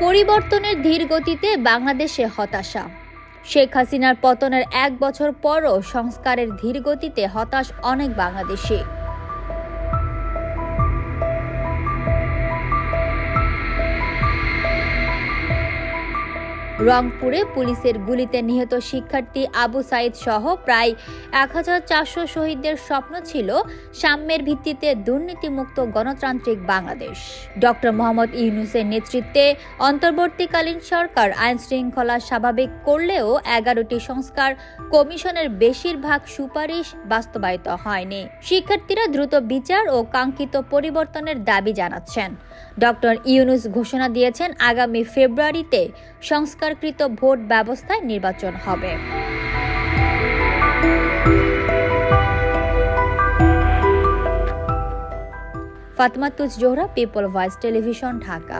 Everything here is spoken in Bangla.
পরিবর্তনের ধীর গতিতে বাংলাদেশে হতাশা। শেখ হাসিনার পতনের 1 বছর পরও সংস্কারের ধীর গতিতে হতাশ অনেক বাংলাদেশি। রংপুরে পুলিশের গুলিতে নিহত শিক্ষার্থী আবু সাইদ সহ প্রায় 1400 শহীদদের স্বপ্ন ছিল সাম্যের ভিত্তিতে দুর্নীতিমুক্ত গণতান্ত্রিক বাংলাদেশ। ডক্টর মোহাম্মদ ইউনূসের নেতৃত্বে অন্তর্বর্তীকালীন সরকার আইনশৃঙ্খলা স্বাভাবিক করলেও 11টি সংস্কার কমিশনের বেশিরভাগ সুপারিশ বাস্তবায়িত হয়নি। শিক্ষার্থীরা দ্রুত বিচার ও কাঙ্ক্ষিত পরিবর্তনের দাবি জানাচ্ছেন। ডক্টর ইউনূস ঘোষণা দিয়েছেন আগামী ফেব্রুয়ারিতে সংস্কারকৃত ভোট ব্যবস্থায় নির্বাচন হবে। Fatema Tuz Zohra, people voice television, Dhaka.